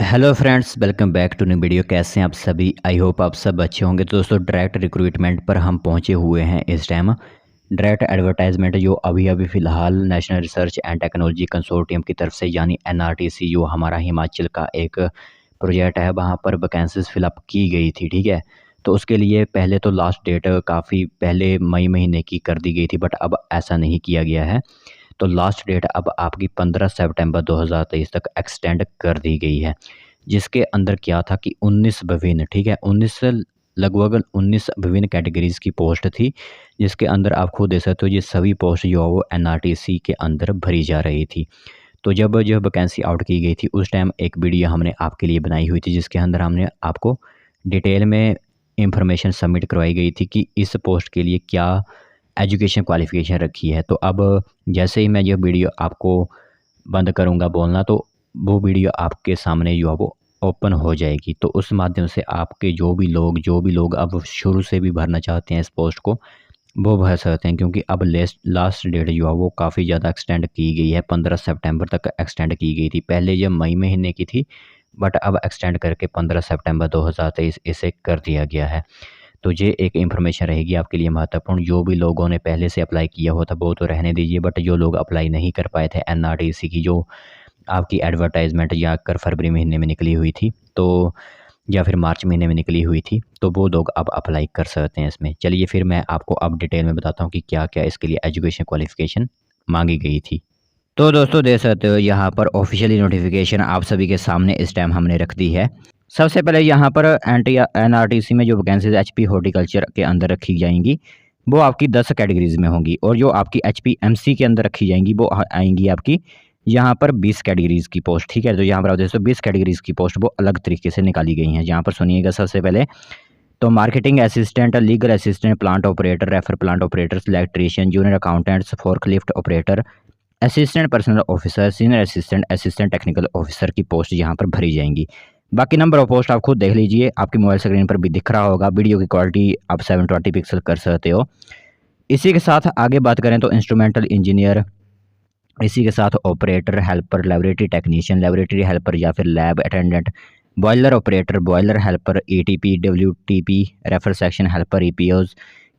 Hello friends, welcome back to new video. कैसे हैं आप सभी? आई होप आप सब अच्छे होंगे। तो दोस्तों, डायरेक्ट रिक्रूटमेंट पर हम पहुंचे हुए हैं इस टाइम। डायरेक्ट एडवर्टाइजमेंट जो अभी अभी फ़िलहाल national research and technology consortium की तरफ से यानी एनआरटीसी जो हमारा हिमाचल का एक प्रोजेक्ट है, वहां पर वैकेंसीज फिलअप की गई थी। ठीक है, तो उसके लिए पहले तो लास्ट डेट काफ़ी पहले मई महीने की कर दी गई थी, बट अब ऐसा नहीं किया गया है। तो लास्ट डेट अब आपकी 15 सितंबर 2023 तक एक्सटेंड कर दी गई है, जिसके अंदर क्या था कि 19 विभिन्न, ठीक है, 19 लगभग 19 विभिन्न कैटेगरीज की पोस्ट थी, जिसके अंदर आप खुद देख सकते हो ये सभी पोस्ट जो है वो एनआरटीसी के अंदर भरी जा रही थी। तो जब जो वैकेंसी आउट की गई थी उस टाइम एक वीडियो हमने आपके लिए बनाई हुई थी, जिसके अंदर हमने आपको डिटेल में इंफॉर्मेशन सबमिट करवाई गई थी कि इस पोस्ट के लिए क्या एजुकेशन क्वालिफ़िकेशन रखी है। तो अब जैसे ही मैं ये वीडियो आपको बंद करूँगा बोलना, तो वो वीडियो आपके सामने जो है वो ओपन हो जाएगी। तो उस माध्यम से आपके जो भी लोग अब शुरू से भी भरना चाहते हैं इस पोस्ट को, वो भर सकते हैं, क्योंकि अब लास्ट डेट जो है वो काफ़ी ज़्यादा एक्सटेंड की गई है। 15 सितंबर तक एक्सटेंड की गई थी, पहले जब मई महीने की थी, बट अब एक्सटेंड करके 15 सितंबर 2023 इसे कर दिया गया है। तो ये एक इन्फॉर्मेशन रहेगी आपके लिए महत्वपूर्ण। जो भी लोगों ने पहले से अप्लाई किया होता वो तो रहने दीजिए, बट जो लोग अप्लाई नहीं कर पाए थे एनआरटीसी की जो आपकी एडवर्टाइजमेंट या कर फरवरी महीने में निकली हुई थी, तो या फिर मार्च महीने में निकली हुई थी, तो वो लोग अब अप्लाई कर सकते हैं इसमें। चलिए फिर मैं आपको अब डिटेल में बताता हूँ कि क्या क्या इसके लिए एजुकेशन क्वालिफ़िकेशन मांगी गई थी। तो दोस्तों, देख सकते हो यहाँ पर ऑफिशियली नोटिफिकेशन आप सभी के सामने इस टाइम हमने रख दी है। सबसे पहले यहाँ पर एनआरटीसी में जो वैकेंसीज एचपी हॉर्टिकल्चर के अंदर रखी जाएंगी वो आपकी 10 कैटेगरीज में होंगी, और जो आपकी एचपी एमसी के अंदर रखी जाएंगी वो आएंगी आपकी यहाँ पर 20 कैटेगरीज की पोस्ट। ठीक है, तो यहाँ पर आप देखो 20 कैटेगरीज की पोस्ट वो अलग तरीके से निकाली गई हैं। यहाँ पर सुनिएगा सबसे पहले, तो marketing assistant, legal assistant, plant operator, refer plant operators, electrician, junior accountants, forklift operator, assistant personal officer, senior assistant, assistant technical officer की पोस्ट यहाँ पर भरी जाएंगी। बाकी नंबर ऑफ पोस्ट आप खुद देख लीजिए, आपकी मोबाइल स्क्रीन पर भी दिख रहा होगा। वीडियो की क्वालिटी आप 720 पिक्सल कर सकते हो। इसी के साथ आगे बात करें तो इंस्ट्रूमेंटल इंजीनियर, इसी के साथ operator helper, laboratory technician, laboratory helper या फिर lab attendant, boiler operator, boiler helper, ETP, WTP, refer section helper, EPOs,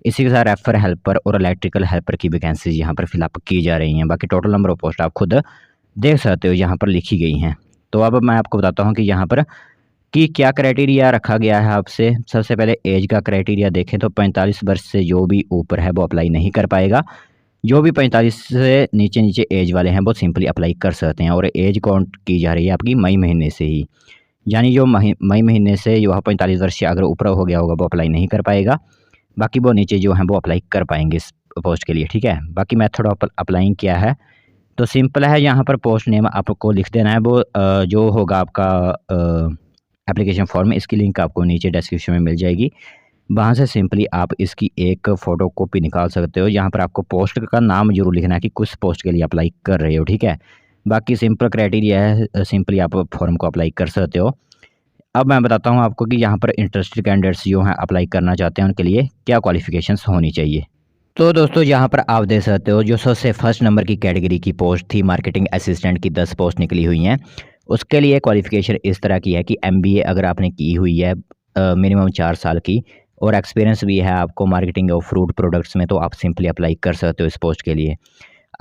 इसी के साथ रेफर हेल्पर और इलेक्ट्रिकल हेल्पर की वैकेंसीज यहाँ पर फिलअप की जा रही हैं। बाकी टोटल नंबर ऑफ पोस्ट आप खुद देख सकते हो यहाँ पर लिखी गई हैं। तो अब मैं आपको बताता हूँ कि यहाँ पर कि क्या क्राइटेरिया रखा गया है आपसे। सबसे पहले एज का क्राइटेरिया देखें तो 45 वर्ष से जो भी ऊपर है वो अप्लाई नहीं कर पाएगा। जो भी 45 से नीचे नीचे एज वाले हैं वो सिंपली अप्लाई कर सकते हैं, और एज काउंट की जा रही है आपकी मई महीने से ही। यानी जो मई महीने से जो 45 वर्ष से अगर ऊपर हो गया होगा वो अप्लाई नहीं कर पाएगा। बाकी वो नीचे जो हैं वो अप्लाई कर पाएंगे इस पोस्ट के लिए। ठीक है, बाकी मेथड ऑफ अप्लाइंग क्या है, तो सिंपल है। यहाँ पर पोस्ट नेम आपको लिख देना है, वो जो होगा आपका एप्लीकेशन फॉर्म, इसकी लिंक आपको नीचे डिस्क्रिप्शन में मिल जाएगी। वहाँ से सिंपली आप इसकी एक फ़ोटो कॉपी निकाल सकते हो। यहाँ पर आपको पोस्ट का नाम जरूर लिखना है कि किस पोस्ट के लिए अप्लाई कर रहे हो। ठीक है, बाकी सिंपल क्राइटेरिया है, सिंपली आप फॉर्म को अप्लाई कर सकते हो। अब मैं बताता हूँ आपको कि यहाँ पर इंटरेस्टेड कैंडिडेट्स जो हैं अप्लाई करना चाहते हैं उनके लिए क्या क्वालिफिकेशंस होनी चाहिए। तो दोस्तों, यहाँ पर आप देख सकते हो जो सबसे फर्स्ट नंबर की कैटेगरी की पोस्ट थी, मार्केटिंग असिस्टेंट की 10 पोस्ट निकली हुई हैं। उसके लिए क्वालिफिकेशन इस तरह की है कि एमबीए अगर आपने की हुई है मिनिमम 4 साल की, और एक्सपीरियंस भी है आपको मार्केटिंग और फ्रूट प्रोडक्ट्स में, तो आप सिंपली अप्लाई कर सकते हो इस पोस्ट के लिए।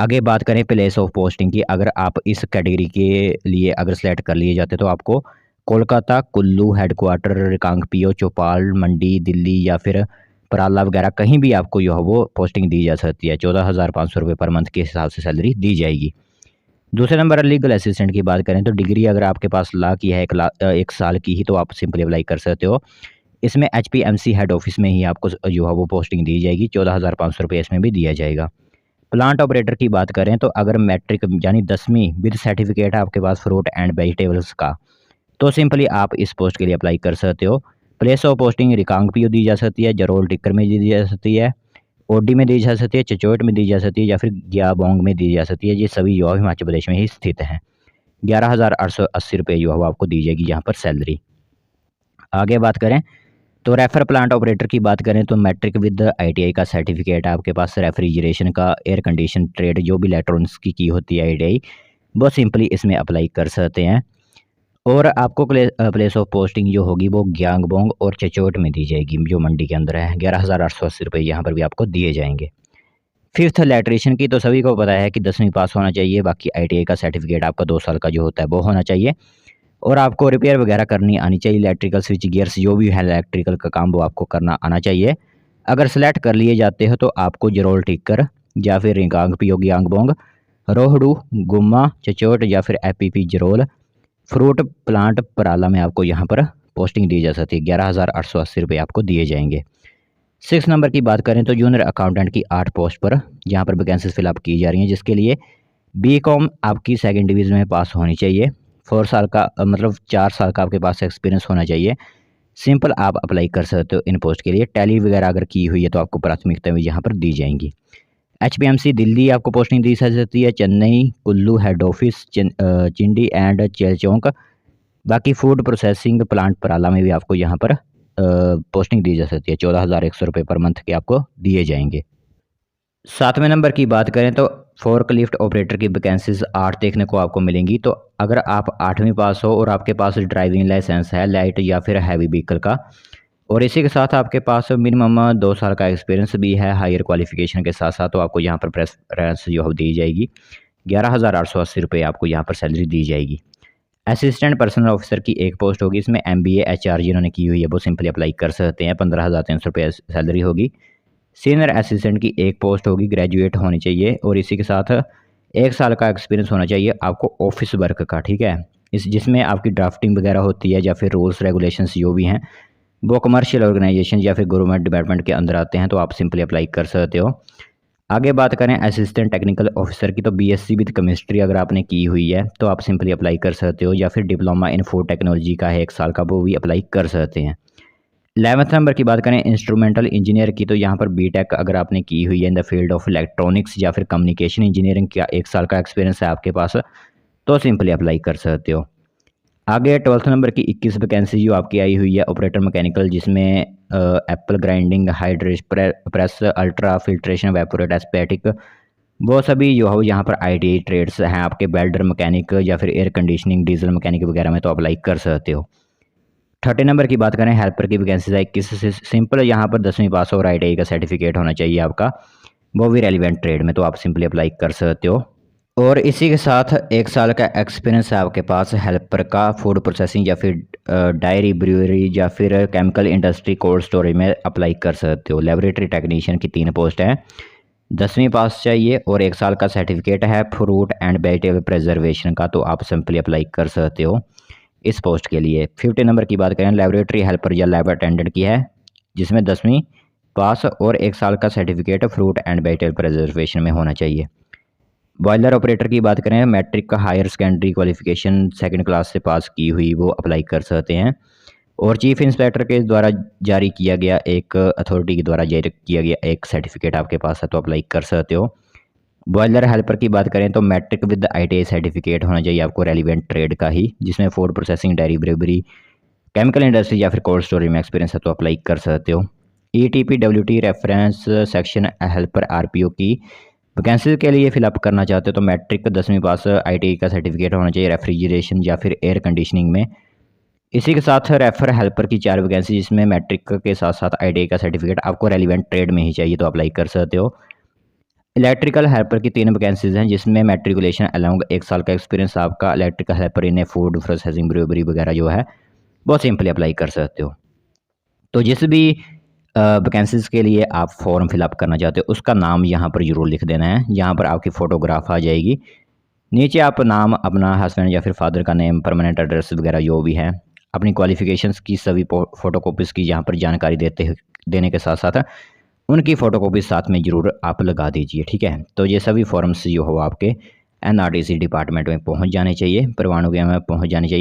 आगे बात करें प्लेस ऑफ पोस्टिंग की, अगर आप इस कैटेगरी के लिए अगर सेलेक्ट कर लिए जाते तो आपको कोलकाता, कुल्लू हेडक्वार्टर, रिकांगपिओ, चौपाल, मंडी, दिल्ली या फिर पराला वगैरह कहीं भी आपको जो है वो पोस्टिंग दी जा सकती है। 14,500 रुपये पर मंथ के हिसाब से सैलरी दी जाएगी। दूसरे नंबर लीगल असिस्टेंट की बात करें तो डिग्री अगर आपके पास लॉ की है 1 साल की ही, तो आप सिंपली अप्लाई कर सकते हो। इसमें एचपीएमसी हेड ऑफिस में ही आपको जो है वो पोस्टिंग दी जाएगी। 14,500 रुपये इसमें भी दिया जाएगा। प्लांट ऑपरेटर की बात करें तो अगर मैट्रिक यानी 10वीं विद सर्टिफिकेट है आपके पास फ्रूट एंड वेजिटेबल्स का, तो सिंपली आप इस पोस्ट के लिए अप्लाई कर सकते हो। प्लेस ऑफ पोस्टिंग रिकांगपिओ दी जा सकती है, जरोल टिक्कर में दी जा सकती है, ओडी में दी जा सकती है, चचोट में दी जा सकती है या फिर ग्याबोंग में दी जा सकती है। ये सभी जो है हिमाचल प्रदेश में ही स्थित हैं। 11,880 रुपये जो है वो आपको दी जाएगी यहाँ पर सैलरी। आगे बात करें तो रेफर प्लांट ऑपरेटर की बात करें तो मैट्रिक विद आईटीआई का सर्टिफिकेट है आपके पास, रेफ्रिजरेशन का, एयर कंडीशन ट्रेड जो भी इलेक्ट्रॉनिक्स की होती है आईटीआई, वो सिंपली इसमें अप्लाई कर सकते हैं। और आपको प्लेस ऑफ पोस्टिंग जो होगी वो ग्यांगबोंग और चचोट में दी जाएगी, जो मंडी के अंदर है। 11,880 रुपये यहाँ पर भी आपको दिए जाएंगे। फिफ्थ इलेक्ट्रीशियन की तो सभी को पता है कि 10वीं पास होना चाहिए, बाकी ITI का सर्टिफिकेट आपका 2 साल का जो होता है वो होना चाहिए, और आपको रिपेयर वगैरह करनी आनी चाहिए। इलेक्ट्रिकल स्विच गियर्स जो भी है इलेक्ट्रिकल का काम वो आपको करना आना चाहिए। अगर सेलेक्ट कर लिए जाते हो तो आपको जरोल टिक्कर या फिर रिंगांग पियो ग्यांगबोंग, रोहडू, गुम्मा, चचोट या फिर FPP Jarol, fruit plant Parala में आपको यहाँ पर पोस्टिंग दी जा सकती है। 11,880 रुपये आपको दिए जाएंगे। 6 नंबर की बात करें तो जूनियर अकाउंटेंट की 8 पोस्ट पर यहाँ पर वैकेंसीज फिलअप की जा रही हैं, जिसके लिए BCom आपकी सेकंड डिवीज़न में पास होनी चाहिए। 4 साल का मतलब 4 साल का आपके पास एक्सपीरियंस होना चाहिए। सिंपल आप अप्लाई कर सकते हो इन पोस्ट के लिए। टैली वगैरह अगर की हुई है तो आपको प्राथमिकता में यहाँ पर दी जाएंगी। HPMC दिल्ली आपको पोस्टिंग दी जा सकती है। चेन्नई, कुल्लू हेड ऑफिस, चिंडी एंड चेलचौंक। बाकी फूड प्रोसेसिंग प्लांट पराला में भी आपको यहाँ पर पोस्टिंग दी जा सकती है। 14,100 रुपये पर मंथ के आपको दिए जाएंगे। 7वें नंबर की बात करें तो फोर्कलिफ्ट ऑपरेटर की वैकेंसीज 8 देखने को आपको मिलेंगी। तो अगर आप 8वीं पास हो और आपके पास ड्राइविंग लाइसेंस है लाइट या फिर हैवी व्हीकल का, और इसी के साथ आपके पास मिनिमम 2 साल का एक्सपीरियंस भी है हायर क्वालिफिकेशन के साथ साथ, तो आपको यहाँ पर प्रेफरेंस जो है दी जाएगी। 11,880 रुपये आपको यहाँ पर सैलरी दी जाएगी। असिस्टेंट पर्सनल ऑफिसर की एक पोस्ट होगी, इसमें MBA HR जिन्होंने की हुई है वो सिंपली अप्लाई कर सकते हैं। 15,300 रुपये सैलरी होगी। सीनियर असिस्टेंट की एक पोस्ट होगी, ग्रेजुएट होनी चाहिए और इसी के साथ 1 साल का एक्सपीरियंस होना चाहिए आपको ऑफिस वर्क का, ठीक है। इस जिसमें आपकी ड्राफ्टिंग वगैरह होती है या फिर रूल्स रेगुलेशंस जो भी हैं वो कमर्शियल ऑर्गेनाइजेशन या फिर गवर्नमेंट डिपार्टमेंट के अंदर आते हैं, तो आप सिंपली अप्लाई कर सकते हो। आगे बात करें असिस्टेंट टेक्निकल ऑफिसर की, तो BSc विद केमिस्ट्री अगर आपने की हुई है तो आप सिंपली अप्लाई कर सकते हो, या फिर डिप्लोमा इन फूड टेक्नोलॉजी का है 1 साल का, वो भी अप्लाई कर सकते हैं। 11th नंबर की बात करें इंस्ट्रूमेंटल इंजीनियर की, तो यहाँ पर BTech अगर आपने की हुई है in the field of electronics या फिर कम्युनिकेशन इंजीनियरिंग का 1 साल का एक्सपीरियंस है आपके पास, तो सिंपली अप्लाई कर सकते हो। आगे 12th नंबर की 21 वैकेंसी जो आपकी आई हुई है ऑपरेटर मैकेनिकल, जिसमें एप्पल ग्राइंडिंग, हाइड्रेश प्रेस, अल्ट्रा फिल्ट्रेशन, वेपोरेट, एस्पेटिक, वो सभी जो है यहाँ पर ITI ट्रेड्स हैं आपके। वेल्डर मैकेनिक या फिर एयर कंडीशनिंग, डीजल मैकेनिक वगैरह में तो अप्लाई कर सकते हो। 30 नंबर की बात करें हेल्पर की वैकेंसीज है 21 से। सिंपल यहाँ पर 10वीं पास और ITI का सर्टिफिकेट होना चाहिए आपका, वो भी रेलिवेंट ट्रेड में, तो आप सिंपली अप्लाई कर सकते हो। और इसी के साथ 1 साल का एक्सपीरियंस है आपके पास हेल्पर का फूड प्रोसेसिंग या फिर डायरी ब्रूअरी या फिर केमिकल इंडस्ट्री कोल्ड स्टोरेज में अप्लाई कर सकते हो। लेबोरेटरी टेक्नीशियन की 3 पोस्ट हैं, 10वीं पास चाहिए और 1 साल का सर्टिफिकेट है फ्रूट एंड वेजिटेबल प्रिजर्वेशन का, तो आप सिंपली अप्लाई कर सकते हो इस पोस्ट के लिए। 50 नंबर की बात करें लेबोरेटरी हेल्पर या लैब अटेंडेंट की है, जिसमें 10वीं पास और 1 साल का certificate fruit and vegetable preservation में होना चाहिए। बॉयलर ऑपरेटर की बात करें मैट्रिक का higher secondary qualification 2nd class से पास की हुई वो अप्लाई कर सकते हैं। और चीफ इंस्पेक्टर के द्वारा जारी किया गया एक अथॉरिटी के द्वारा जारी किया गया एक सर्टिफिकेट आपके पास है, तो अप्लाई कर सकते हो। बॉयलर हेल्पर की बात करें तो मैट्रिक विद ITI सर्टिफिकेट होना चाहिए आपको रेलिवेंट ट्रेड का ही, जिसमें food processing, diary brewery, chemical industry या फिर कोल्ड स्टोरेज में एक्सपीरियंस है, तो अप्लाई कर सकते हो। ETPWT reference section helper RPO की वैकेंसी के लिए फिलअप करना चाहते हो तो मैट्रिक 10वीं पास ITI का सर्टिफिकेट होना चाहिए रेफ्रिजरेशन या फिर एयर कंडीशनिंग में। इसी के साथ रेफर हेल्पर की 4 वैकेंसी, जिसमें मैट्रिक के साथ साथ ITI का सर्टिफिकेट आपको रेलिवेंट ट्रेड में ही चाहिए, तो अप्लाई कर सकते हो। इलेक्ट्रिकल हेल्पर की 3 वैकेंसीज हैं, जिसमें मैट्रिकुलेशन अलॉन्ग 1 साल का एक्सपीरियंस आपका इलेक्ट्रिकल हेल्पर इन फूड प्रोसेसिंग ब्रूअरी वगैरह जो है वो सिंपली अप्लाई कर सकते हो। तो जिस भी वैकेंसीज़ के लिए आप फॉर्म फिलअप करना चाहते हो उसका नाम यहाँ पर ज़रूर लिख देना है। यहाँ पर आपकी फ़ोटोग्राफ आ जाएगी, नीचे आप नाम अपना, हस्बैंड या फिर फादर का नेम, परमानेंट एड्रेस वगैरह जो भी है, अपनी क्वालिफ़िकेशंस की सभी फ़ोटोकॉपीज़ की यहाँ पर जानकारी देने के साथ साथ उनकी फ़ोटोकॉपी साथ में ज़रूर आप लगा दीजिए, ठीक है। तो ये सभी फॉर्म्स जो हो आपके NRTC डिपार्टमेंट में पहुँच जाने चाहिए, परवाणु में पहुँच जाने चाहिए।